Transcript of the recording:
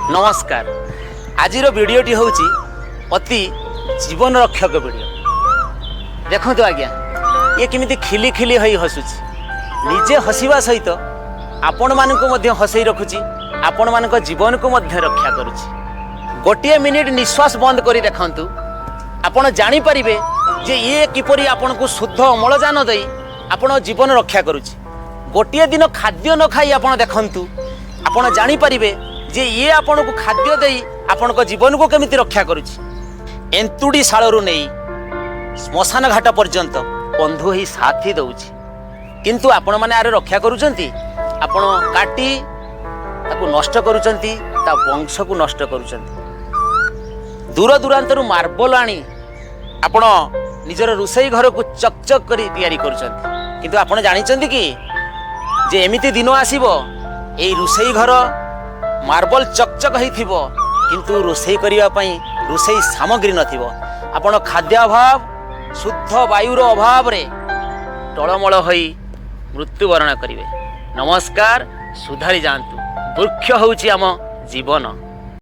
नमस्कार आज भिडियोटी हूँ अति जीवन रक्षक वीडियो। देखो आज्ञा ये किमिति खिली खिली हई हसुची निजे हसवा सहित आपण मानक हसई रखुची आपण मानक जीवन को मध्य रक्षा करुची। गोटे मिनिट निश्वास बंद करी देखंतु आपण जानि परिबे जे ये किपरि आपण को शुद्ध अम्लजान दई आपण जीवन रक्षा करुची। गोटे दिन खाद्य न खाई आपण देखंतु आपण जानि परिबे जे ये आपण को खाद्य दई आपण को जीवन को केमिति रक्षा करुची। एंतुडी शालरू नहीं श्मशान घाट पर्यंत बंधु ही साथी दउची किंतु आपण माने आरे रक्षा करूचंती आपण काटी ताकू नष्ट करूचंती ता वंश को नष्ट करूचंती। दूर दूरांतरु मार्बल आनी आपण निजर रुसई घर को चकचक करी तैयारी करूचंती किंतु आपण जानिचंती कि जे एमिति दिन आसीबो एई रुसई घर मार्बल चकचक ही थिबो किंतु रोसई करिया पई रोसई सामग्री नथिबो। आपण खाद्य अभाव शुद्ध वायुर अभाव रे टळमळ होई मृत्युवरण करिवे। नमस्कार सुधारी जांतु। वृक्ष होउची आम जीवन।